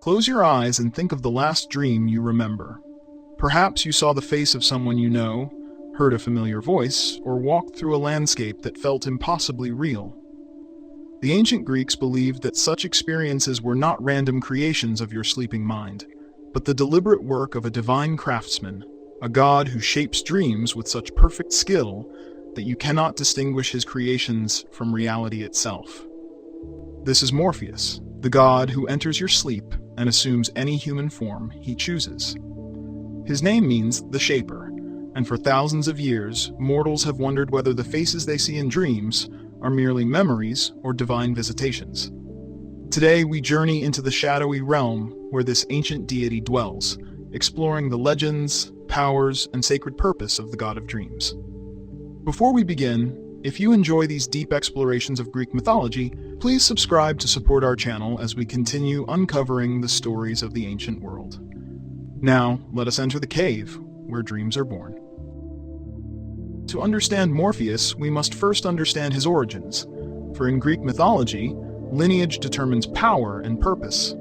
Close your eyes and think of the last dream you remember. Perhaps you saw the face of someone you know, heard a familiar voice, or walked through a landscape that felt impossibly real. The ancient Greeks believed that such experiences were not random creations of your sleeping mind, but the deliberate work of a divine craftsman, a god who shapes dreams with such perfect skill that you cannot distinguish his creations from reality itself. This is Morpheus, the god who enters your sleep and assumes any human form he chooses. His name means the Shaper, and for thousands of years, mortals have wondered whether the faces they see in dreams are merely memories or divine visitations. Today we journey into the shadowy realm where this ancient deity dwells, exploring the legends, powers, and sacred purpose of the god of dreams. Before we begin, if you enjoy these deep explorations of Greek mythology, please subscribe to support our channel as we continue uncovering the stories of the ancient world. Now, let us enter the cave where dreams are born. To understand Morpheus, we must first understand his origins, for in Greek mythology, lineage determines power and purpose.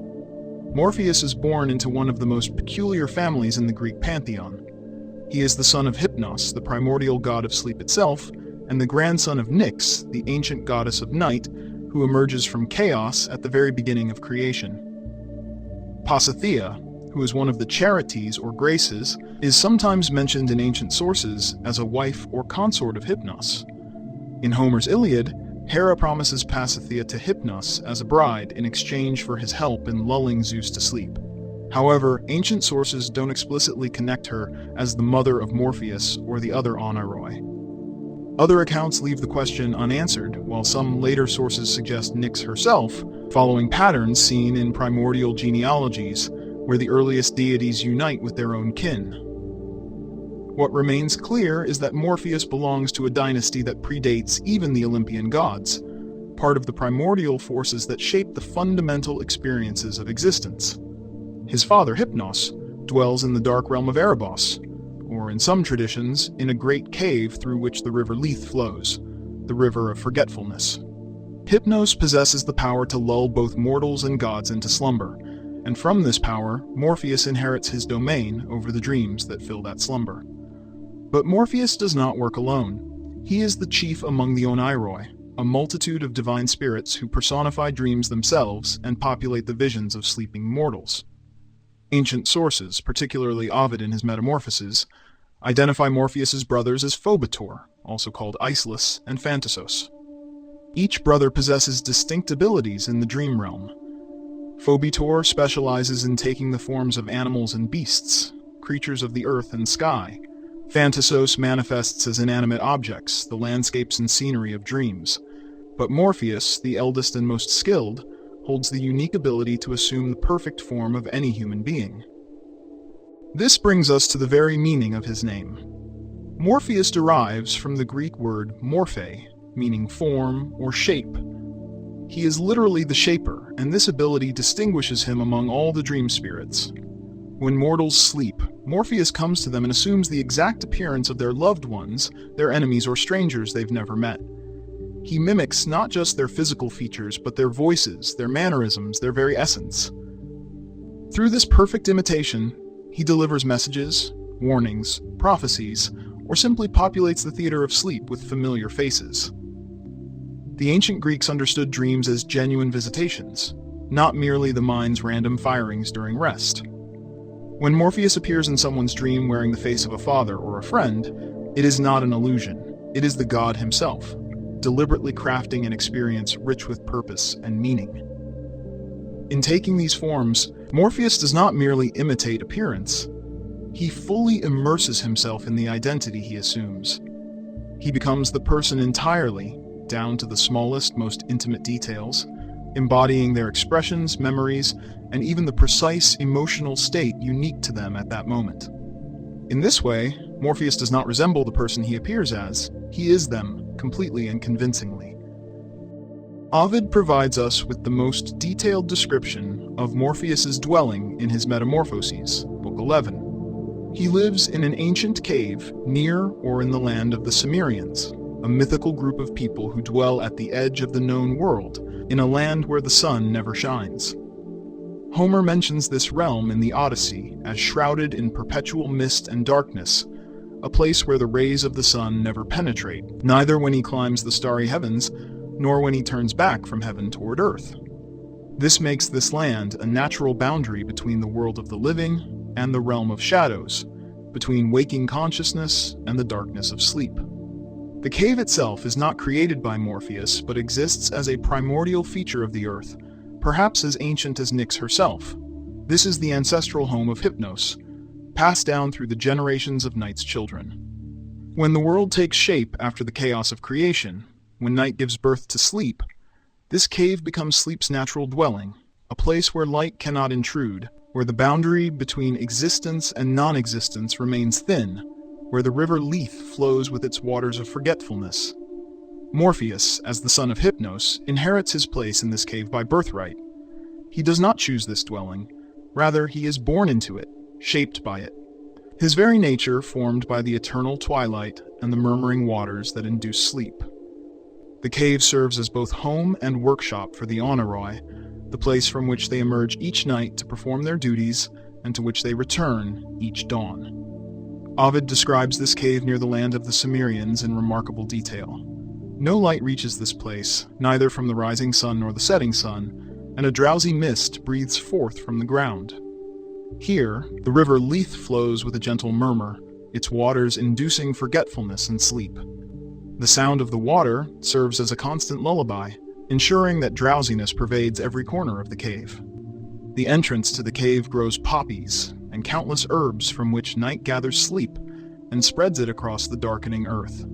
Morpheus is born into one of the most peculiar families in the Greek pantheon. He is the son of Hypnos, the primordial god of sleep itself, and the grandson of Nyx, the ancient goddess of night, who emerges from chaos at the very beginning of creation. Pasithea, who is one of the charities or graces, is sometimes mentioned in ancient sources as a wife or consort of Hypnos. In Homer's Iliad, Hera promises Pasithea to Hypnos as a bride in exchange for his help in lulling Zeus to sleep. However, ancient sources don't explicitly connect her as the mother of Morpheus or the other Oniroy. Other accounts leave the question unanswered, while some later sources suggest Nyx herself, following patterns seen in primordial genealogies, where the earliest deities unite with their own kin. What remains clear is that Morpheus belongs to a dynasty that predates even the Olympian gods, part of the primordial forces that shape the fundamental experiences of existence. His father, Hypnos, dwells in the dark realm of Erebos, or in some traditions, in a great cave through which the river Lethe flows, the river of forgetfulness. Hypnos possesses the power to lull both mortals and gods into slumber, and from this power, Morpheus inherits his domain over the dreams that fill that slumber. But Morpheus does not work alone. He is the chief among the Oneiroi, a multitude of divine spirits who personify dreams themselves and populate the visions of sleeping mortals. Ancient sources, particularly Ovid in his Metamorphoses, identify Morpheus's brothers as Phobetor, also called Icelus, and Phantasos. Each brother possesses distinct abilities in the dream realm. Phobetor specializes in taking the forms of animals and beasts, creatures of the earth and sky. Phantasos manifests as inanimate objects, the landscapes and scenery of dreams. But Morpheus, the eldest and most skilled, holds the unique ability to assume the perfect form of any human being. This brings us to the very meaning of his name. Morpheus derives from the Greek word morphe, meaning form or shape. He is literally the shaper, and this ability distinguishes him among all the dream spirits. When mortals sleep, Morpheus comes to them and assumes the exact appearance of their loved ones, their enemies or strangers they've never met. He mimics not just their physical features, but their voices, their mannerisms, their very essence. Through this perfect imitation, he delivers messages, warnings, prophecies, or simply populates the theater of sleep with familiar faces. The ancient Greeks understood dreams as genuine visitations, not merely the mind's random firings during rest. When Morpheus appears in someone's dream wearing the face of a father or a friend, it is not an illusion, it is the god himself, deliberately crafting an experience rich with purpose and meaning. In taking these forms, Morpheus does not merely imitate appearance. He fully immerses himself in the identity he assumes. He becomes the person entirely, down to the smallest, most intimate details, embodying their expressions, memories, and even the precise emotional state unique to them at that moment. In this way, Morpheus does not resemble the person he appears as, he is them, completely and convincingly. Ovid provides us with the most detailed description of Morpheus's dwelling in his Metamorphoses, Book 11. He lives in an ancient cave near or in the land of the Cimmerians, a mythical group of people who dwell at the edge of the known world, in a land where the sun never shines. Homer mentions this realm in the Odyssey as shrouded in perpetual mist and darkness, a place where the rays of the sun never penetrate, neither when he climbs the starry heavens, nor when he turns back from heaven toward earth. This makes this land a natural boundary between the world of the living and the realm of shadows, between waking consciousness and the darkness of sleep. The cave itself is not created by Morpheus, but exists as a primordial feature of the earth, perhaps as ancient as Nyx herself. This is the ancestral home of Hypnos, passed down through the generations of Night's children. When the world takes shape after the chaos of creation, when night gives birth to sleep, this cave becomes sleep's natural dwelling, a place where light cannot intrude, where the boundary between existence and non-existence remains thin, where the river Lethe flows with its waters of forgetfulness. Morpheus, as the son of Hypnos, inherits his place in this cave by birthright. He does not choose this dwelling, rather he is born into it, shaped by it. His very nature formed by the eternal twilight and the murmuring waters that induce sleep. The cave serves as both home and workshop for the Oniroy, the place from which they emerge each night to perform their duties and to which they return each dawn. Ovid describes this cave near the land of the Cimmerians in remarkable detail. No light reaches this place, neither from the rising sun nor the setting sun, and a drowsy mist breathes forth from the ground. Here, the river Lethe flows with a gentle murmur, its waters inducing forgetfulness and sleep. The sound of the water serves as a constant lullaby, ensuring that drowsiness pervades every corner of the cave. The entrance to the cave grows poppies and countless herbs from which night gathers sleep and spreads it across the darkening earth.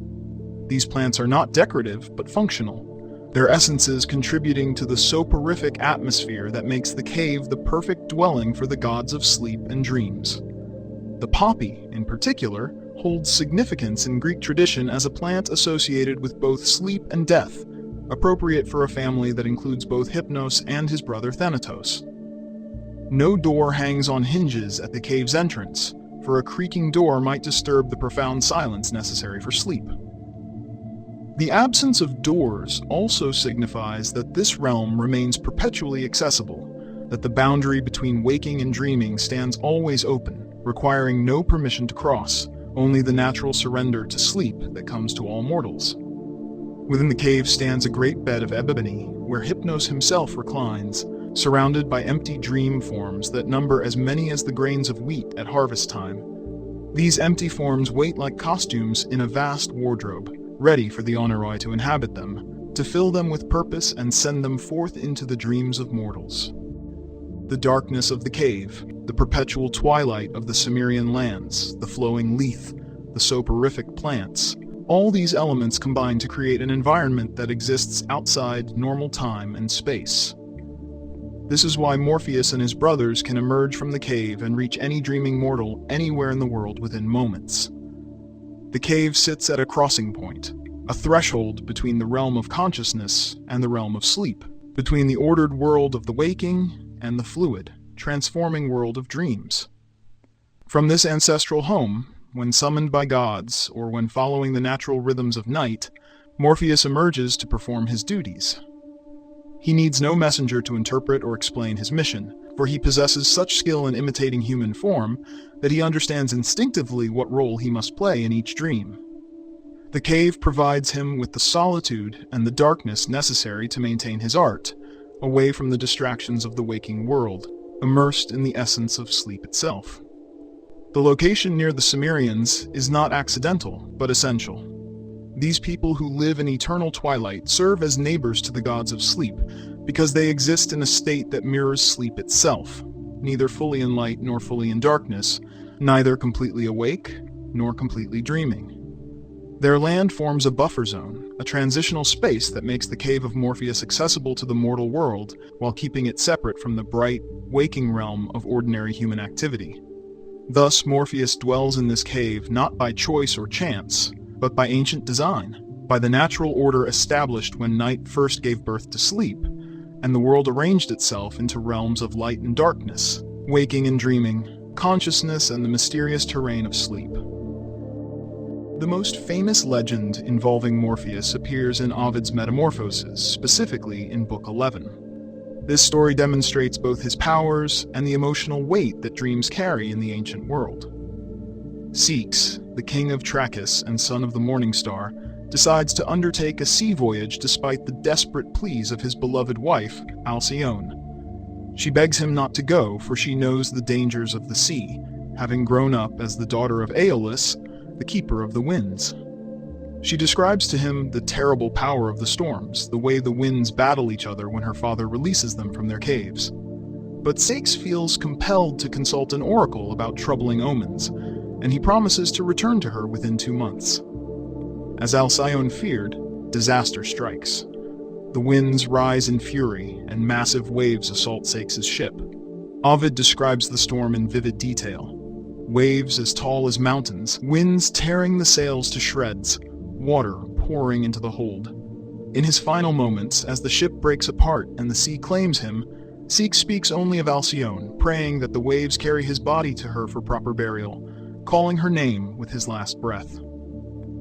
These plants are not decorative, but functional, their essences contributing to the soporific atmosphere that makes the cave the perfect dwelling for the gods of sleep and dreams. The poppy, in particular, holds significance in Greek tradition as a plant associated with both sleep and death, appropriate for a family that includes both Hypnos and his brother Thanatos. No door hangs on hinges at the cave's entrance, for a creaking door might disturb the profound silence necessary for sleep. The absence of doors also signifies that this realm remains perpetually accessible, that the boundary between waking and dreaming stands always open, requiring no permission to cross, only the natural surrender to sleep that comes to all mortals. Within the cave stands a great bed of ebony, where Hypnos himself reclines, surrounded by empty dream forms that number as many as the grains of wheat at harvest time. These empty forms wait like costumes in a vast wardrobe, ready for the Oniroy to inhabit them, to fill them with purpose and send them forth into the dreams of mortals. The darkness of the cave, the perpetual twilight of the Cimmerian lands, the flowing Lethe, the soporific plants, all these elements combine to create an environment that exists outside normal time and space. This is why Morpheus and his brothers can emerge from the cave and reach any dreaming mortal anywhere in the world within moments. The cave sits at a crossing point, a threshold between the realm of consciousness and the realm of sleep, between the ordered world of the waking and the fluid, transforming world of dreams. From this ancestral home, when summoned by gods or when following the natural rhythms of night, Morpheus emerges to perform his duties. He needs no messenger to interpret or explain his mission, for he possesses such skill in imitating human form that he understands instinctively what role he must play in each dream. The cave provides him with the solitude and the darkness necessary to maintain his art, away from the distractions of the waking world, immersed in the essence of sleep itself. The location near the Cimmerians is not accidental, but essential. These people who live in eternal twilight serve as neighbors to the gods of sleep, because they exist in a state that mirrors sleep itself, neither fully in light nor fully in darkness, neither completely awake nor completely dreaming. Their land forms a buffer zone, a transitional space that makes the cave of Morpheus accessible to the mortal world, while keeping it separate from the bright, waking realm of ordinary human activity. Thus, Morpheus dwells in this cave not by choice or chance, but by ancient design, by the natural order established when night first gave birth to sleep, and the world arranged itself into realms of light and darkness, waking and dreaming, consciousness and the mysterious terrain of sleep. The most famous legend involving Morpheus appears in Ovid's Metamorphoses, specifically in Book 11. This story demonstrates both his powers and the emotional weight that dreams carry in the ancient world. Ceyx, the king of Trachis and son of the Morning Star, decides to undertake a sea voyage despite the desperate pleas of his beloved wife, Alcyone. She begs him not to go, for she knows the dangers of the sea, having grown up as the daughter of Aeolus, the keeper of the winds. She describes to him the terrible power of the storms, the way the winds battle each other when her father releases them from their caves. But Ceyx feels compelled to consult an oracle about troubling omens, and he promises to return to her within 2 months. As Alcyone feared, disaster strikes. The winds rise in fury, and massive waves assault Ceyx's ship. Ovid describes the storm in vivid detail. Waves as tall as mountains, winds tearing the sails to shreds, water pouring into the hold. In his final moments, as the ship breaks apart and the sea claims him, Ceyx speaks only of Alcyone, praying that the waves carry his body to her for proper burial, calling her name with his last breath.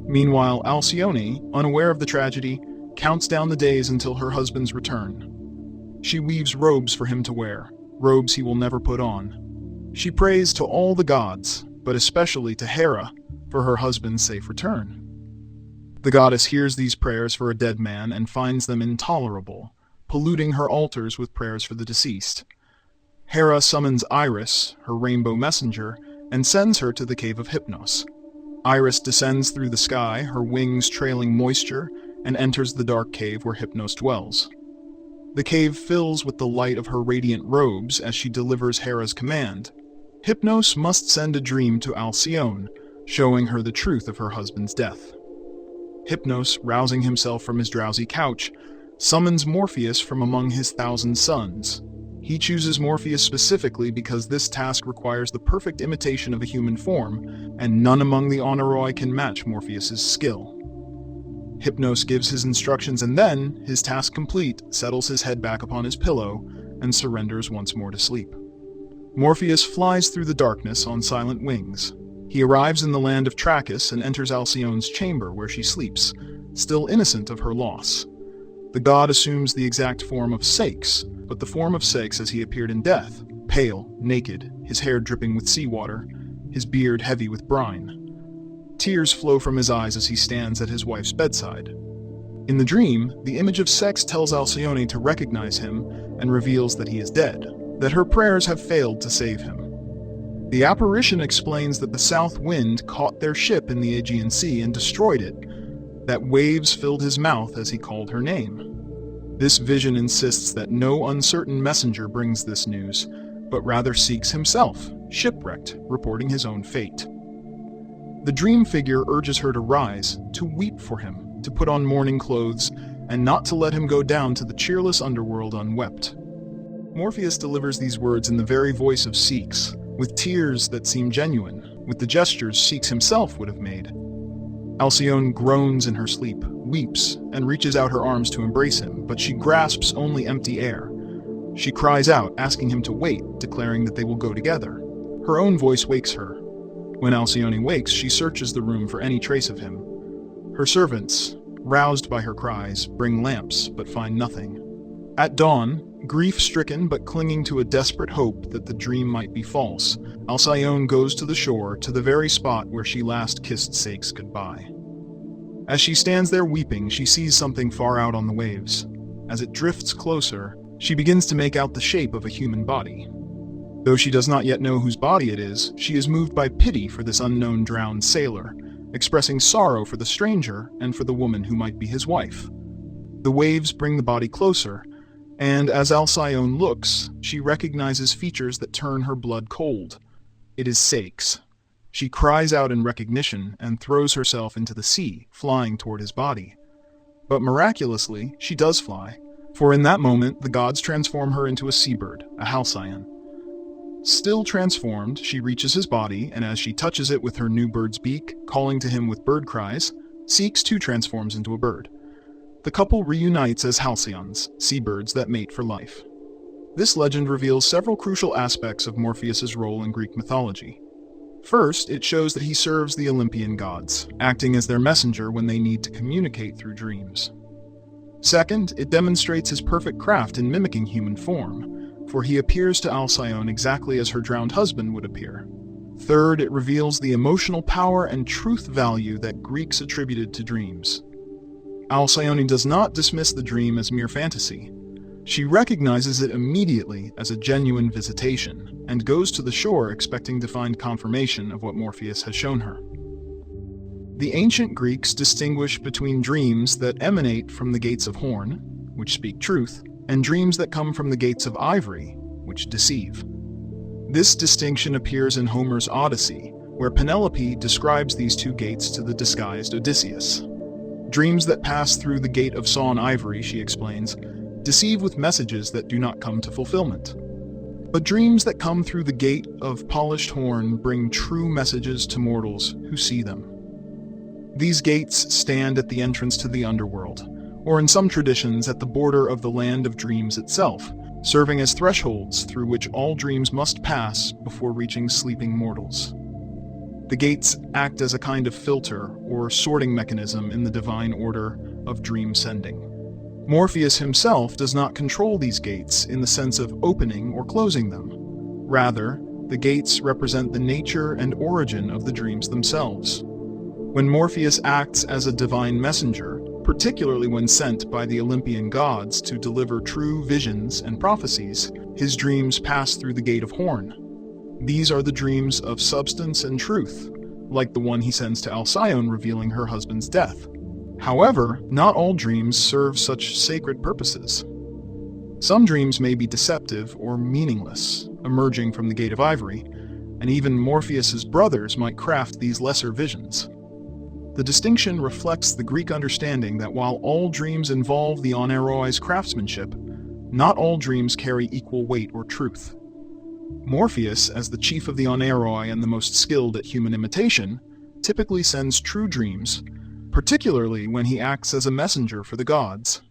Meanwhile, Alcyone, unaware of the tragedy, counts down the days until her husband's return. She weaves robes for him to wear, robes he will never put on. She prays to all the gods, but especially to Hera, for her husband's safe return. The goddess hears these prayers for a dead man and finds them intolerable, polluting her altars with prayers for the deceased. Hera summons Iris, her rainbow messenger, and sends her to the cave of Hypnos. Iris descends through the sky, her wings trailing moisture, and enters the dark cave where Hypnos dwells. The cave fills with the light of her radiant robes as she delivers Hera's command. Hypnos must send a dream to Alcyone, showing her the truth of her husband's death. Hypnos, rousing himself from his drowsy couch, summons Morpheus from among his 1,000 sons. He chooses Morpheus specifically because this task requires the perfect imitation of a human form, and none among the Oniroy can match Morpheus's skill. Hypnos gives his instructions and then, his task complete, settles his head back upon his pillow and surrenders once more to sleep. Morpheus flies through the darkness on silent wings. He arrives in the land of Trachis and enters Alcyone's chamber where she sleeps, still innocent of her loss. The god assumes the exact form of Ceyx, but the form of Ceyx as he appeared in death, pale, naked, his hair dripping with seawater, his beard heavy with brine. Tears flow from his eyes as he stands at his wife's bedside. In the dream, the image of Ceyx tells Alcyone to recognize him and reveals that he is dead, that her prayers have failed to save him. The apparition explains that the south wind caught their ship in the Aegean Sea and destroyed it, that waves filled his mouth as he called her name. This vision insists that no uncertain messenger brings this news, but rather Ceyx himself, shipwrecked, reporting his own fate. The dream figure urges her to rise, to weep for him, to put on mourning clothes, and not to let him go down to the cheerless underworld unwept. Morpheus delivers these words in the very voice of Ceyx, with tears that seem genuine, with the gestures Ceyx himself would have made. Alcyone groans in her sleep, weeps, and reaches out her arms to embrace him, but she grasps only empty air. She cries out, asking him to wait, declaring that they will go together. Her own voice wakes her. When Alcyone wakes, she searches the room for any trace of him. Her servants, roused by her cries, bring lamps, but find nothing. At dawn, grief-stricken but clinging to a desperate hope that the dream might be false, Alcyone goes to the shore, to the very spot where she last kissed Ceyx goodbye. As she stands there weeping, she sees something far out on the waves. As it drifts closer, she begins to make out the shape of a human body. Though she does not yet know whose body it is, she is moved by pity for this unknown drowned sailor, expressing sorrow for the stranger and for the woman who might be his wife. The waves bring the body closer, and as Alcyone looks, she recognizes features that turn her blood cold. It is Ceyx. She cries out in recognition and throws herself into the sea, flying toward his body. But miraculously, she does fly, for in that moment the gods transform her into a seabird, a halcyon. Still transformed, she reaches his body, and as she touches it with her new bird's beak, calling to him with bird cries, Ceyx too transforms into a bird. The couple reunites as halcyons, seabirds that mate for life. This legend reveals several crucial aspects of Morpheus's role in Greek mythology. First, it shows that he serves the Olympian gods, acting as their messenger when they need to communicate through dreams. Second, it demonstrates his perfect craft in mimicking human form, for he appears to Alcyone exactly as her drowned husband would appear. Third, it reveals the emotional power and truth value that Greeks attributed to dreams. Alcyone does not dismiss the dream as mere fantasy. She recognizes it immediately as a genuine visitation, and goes to the shore expecting to find confirmation of what Morpheus has shown her. The ancient Greeks distinguished between dreams that emanate from the gates of horn, which speak truth, and dreams that come from the gates of ivory, which deceive. This distinction appears in Homer's Odyssey, where Penelope describes these two gates to the disguised Odysseus. Dreams that pass through the gate of sawn ivory, she explains, deceive with messages that do not come to fulfillment. But dreams that come through the gate of polished horn bring true messages to mortals who see them. These gates stand at the entrance to the underworld, or in some traditions at the border of the land of dreams itself, serving as thresholds through which all dreams must pass before reaching sleeping mortals. The gates act as a kind of filter or sorting mechanism in the divine order of dream sending. Morpheus himself does not control these gates in the sense of opening or closing them. Rather, the gates represent the nature and origin of the dreams themselves. When Morpheus acts as a divine messenger, particularly when sent by the Olympian gods to deliver true visions and prophecies, his dreams pass through the gate of horn. These are the dreams of substance and truth, like the one he sends to Alcyone revealing her husband's death. However, not all dreams serve such sacred purposes. Some dreams may be deceptive or meaningless, emerging from the gate of ivory, and even Morpheus's brothers might craft these lesser visions. The distinction reflects the Greek understanding that while all dreams involve the Oniroi's craftsmanship, not all dreams carry equal weight or truth. Morpheus, as the chief of the Oneiroi and the most skilled at human imitation, typically sends true dreams, particularly when he acts as a messenger for the gods.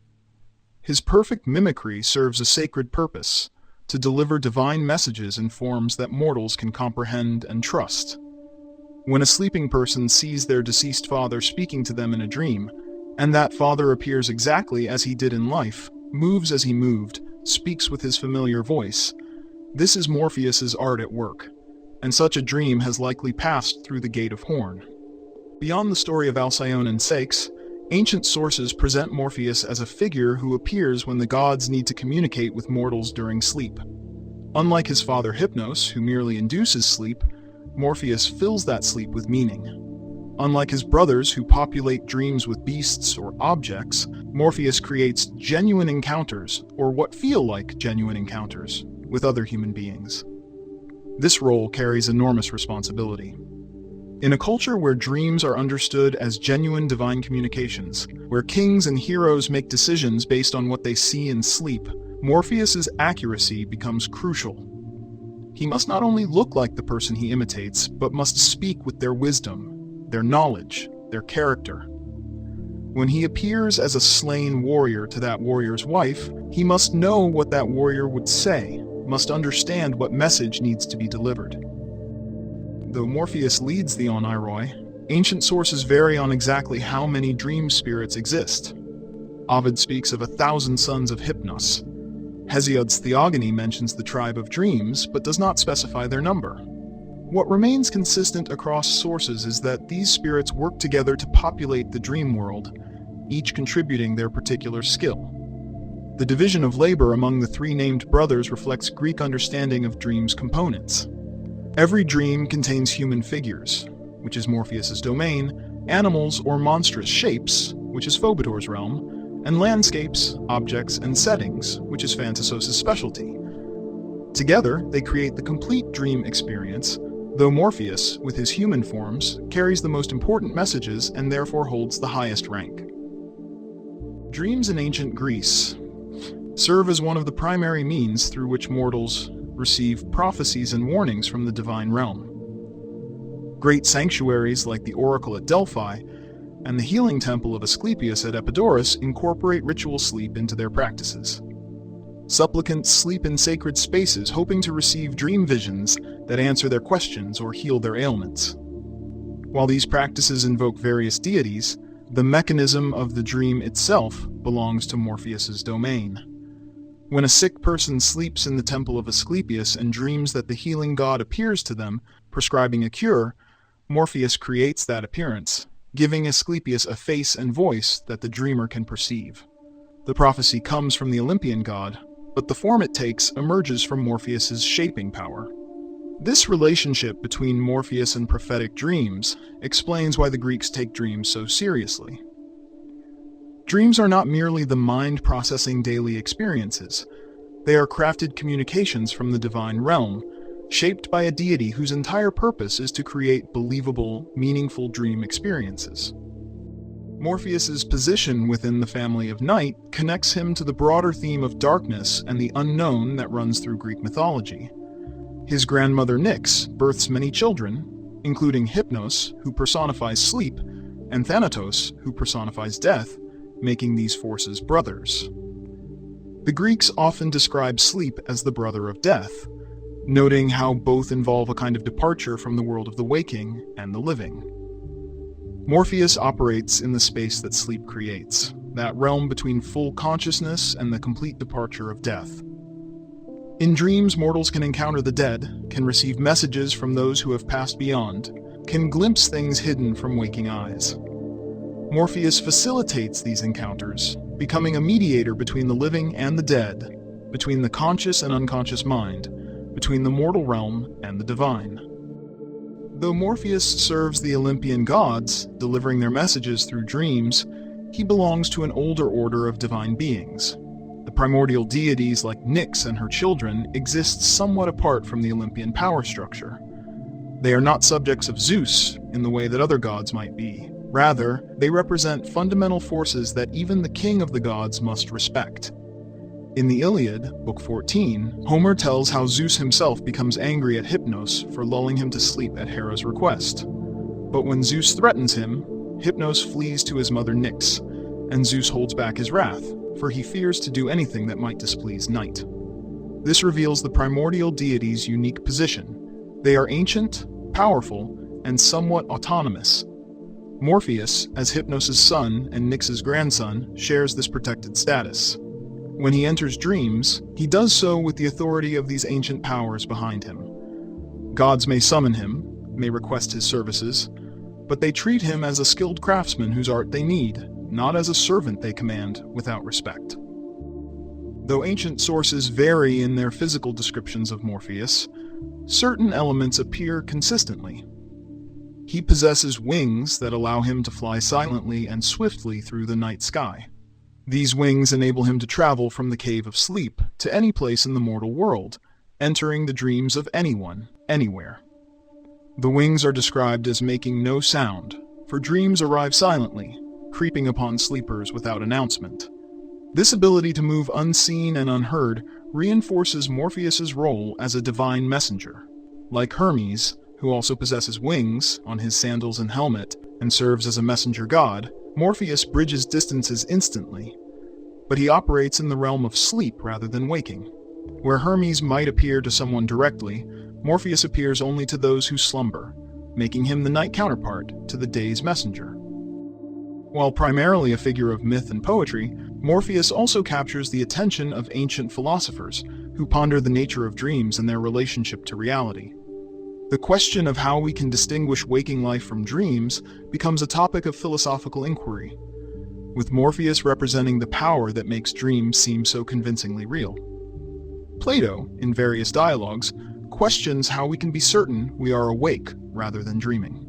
His perfect mimicry serves a sacred purpose, to deliver divine messages in forms that mortals can comprehend and trust. When a sleeping person sees their deceased father speaking to them in a dream, and that father appears exactly as he did in life, moves as he moved, speaks with his familiar voice, this is Morpheus's art at work, and such a dream has likely passed through the gate of horn. Beyond the story of Alcyone and Ceyx, ancient sources present Morpheus as a figure who appears when the gods need to communicate with mortals during sleep. Unlike his father Hypnos, who merely induces sleep, Morpheus fills that sleep with meaning. Unlike his brothers who populate dreams with beasts or objects, Morpheus creates genuine encounters, or what feel like genuine encounters, with other human beings. This role carries enormous responsibility. In a culture where dreams are understood as genuine divine communications, where kings and heroes make decisions based on what they see in sleep, Morpheus's accuracy becomes crucial. He must not only look like the person he imitates, but must speak with their wisdom, their knowledge, their character. When he appears as a slain warrior to that warrior's wife, he must know what that warrior would say, must understand what message needs to be delivered. Though Morpheus leads the Oniroy, ancient sources vary on exactly how many dream spirits exist. Ovid speaks of 1,000 sons of Hypnos. Hesiod's Theogony mentions the tribe of dreams, but does not specify their number. What remains consistent across sources is that these spirits work together to populate the dream world, each contributing their particular skill. The division of labor among the three named brothers reflects Greek understanding of dreams' components. Every dream contains human figures, which is Morpheus's domain, animals or monstrous shapes, which is Phobetor's realm, and landscapes, objects, and settings, which is Phantasos's specialty. Together, they create the complete dream experience, though Morpheus, with his human forms, carries the most important messages and therefore holds the highest rank. Dreams in ancient Greece serve as one of the primary means through which mortals receive prophecies and warnings from the divine realm. Great sanctuaries like the Oracle at Delphi and the healing temple of Asclepius at Epidaurus incorporate ritual sleep into their practices. Supplicants sleep in sacred spaces hoping to receive dream visions that answer their questions or heal their ailments. While these practices invoke various deities, The mechanism of the dream itself belongs to Morpheus's domain. When a sick person sleeps in the temple of Asclepius and dreams that the healing god appears to them, prescribing a cure, Morpheus creates that appearance, giving Asclepius a face and voice that the dreamer can perceive. The prophecy comes from the Olympian god, but the form it takes emerges from Morpheus's shaping power. This relationship between Morpheus and prophetic dreams explains why the Greeks take dreams so seriously. Dreams are not merely the mind processing daily experiences. They are crafted communications from the divine realm, shaped by a deity whose entire purpose is to create believable, meaningful dream experiences. Morpheus's position within the family of night connects him to the broader theme of darkness and the unknown that runs through Greek mythology. His grandmother Nyx births many children, including Hypnos, who personifies sleep, and Thanatos, who personifies death, making these forces brothers. The Greeks often describe sleep as the brother of death, noting how both involve a kind of departure from the world of the waking and the living. Morpheus operates in the space that sleep creates, that realm between full consciousness and the complete departure of death. In dreams, mortals can encounter the dead, can receive messages from those who have passed beyond, can glimpse things hidden from waking eyes. Morpheus facilitates these encounters, becoming a mediator between the living and the dead, between the conscious and unconscious mind, between the mortal realm and the divine. Though Morpheus serves the Olympian gods, delivering their messages through dreams, he belongs to an older order of divine beings. The primordial deities like Nyx and her children exist somewhat apart from the Olympian power structure. They are not subjects of Zeus in the way that other gods might be. Rather, they represent fundamental forces that even the king of the gods must respect. In the Iliad, Book 14, Homer tells how Zeus himself becomes angry at Hypnos for lulling him to sleep at Hera's request. But when Zeus threatens him, Hypnos flees to his mother Nyx, and Zeus holds back his wrath, for he fears to do anything that might displease Night. This reveals the primordial deities' unique position. They are ancient, powerful, and somewhat autonomous. Morpheus, as Hypnos' son and Nyx's grandson, shares this protected status. When he enters dreams, he does so with the authority of these ancient powers behind him. Gods may summon him, may request his services, but they treat him as a skilled craftsman whose art they need, not as a servant they command without respect. Though ancient sources vary in their physical descriptions of Morpheus, certain elements appear consistently. He possesses wings that allow him to fly silently and swiftly through the night sky. These wings enable him to travel from the cave of sleep to any place in the mortal world, entering the dreams of anyone, anywhere. The wings are described as making no sound, for dreams arrive silently, creeping upon sleepers without announcement. This ability to move unseen and unheard reinforces Morpheus's role as a divine messenger. Like Hermes, who also possesses wings on his sandals and helmet and serves as a messenger god, Morpheus bridges distances instantly. But he operates in the realm of sleep rather than waking. Where Hermes might appear to someone directly, Morpheus appears only to those who slumber, making him the night counterpart to the day's messenger. While primarily a figure of myth and poetry, Morpheus also captures the attention of ancient philosophers who ponder the nature of dreams and their relationship to reality. The question of how we can distinguish waking life from dreams becomes a topic of philosophical inquiry, with Morpheus representing the power that makes dreams seem so convincingly real. Plato, in various dialogues, questions how we can be certain we are awake rather than dreaming.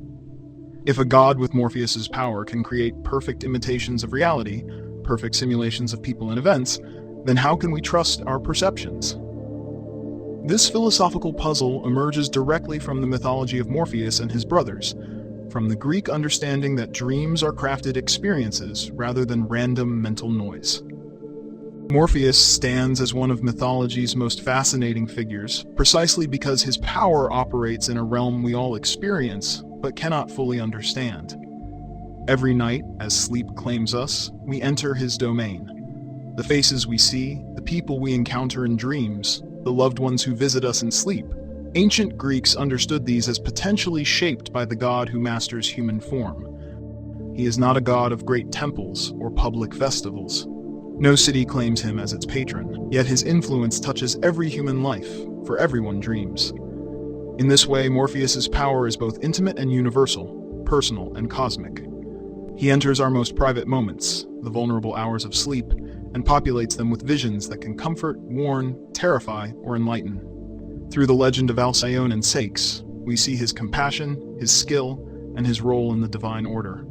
If a god with Morpheus's power can create perfect imitations of reality, perfect simulations of people and events, then how can we trust our perceptions? This philosophical puzzle emerges directly from the mythology of Morpheus and his brothers, from the Greek understanding that dreams are crafted experiences rather than random mental noise. Morpheus stands as one of mythology's most fascinating figures, precisely because his power operates in a realm we all experience, but cannot fully understand. Every night, as sleep claims us, we enter his domain. The faces we see, the people we encounter in dreams, the loved ones who visit us in sleep. Ancient Greeks understood these as potentially shaped by the god who masters human form. He is not a god of great temples or public festivals. No city claims him as its patron, yet his influence touches every human life, for everyone dreams. In this way, Morpheus's power is both intimate and universal, personal and cosmic. He enters our most private moments, the vulnerable hours of sleep, and populates them with visions that can comfort, warn, terrify, or enlighten. Through the legend of Alcyone and Ceyx, we see his compassion, his skill, and his role in the divine order.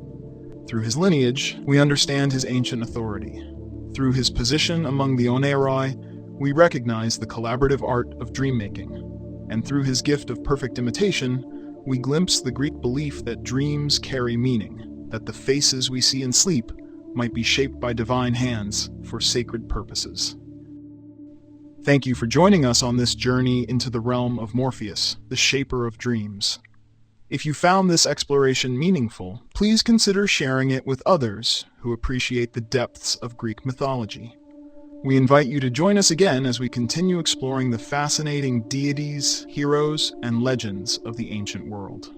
Through his lineage, we understand his ancient authority. Through his position among the Oneiroi, we recognize the collaborative art of dream-making. And through his gift of perfect imitation, we glimpse the Greek belief that dreams carry meaning, that the faces we see in sleep might be shaped by divine hands for sacred purposes. Thank you for joining us on this journey into the realm of Morpheus, the shaper of dreams. If you found this exploration meaningful, please consider sharing it with others who appreciate the depths of Greek mythology. We invite you to join us again as we continue exploring the fascinating deities, heroes, and legends of the ancient world.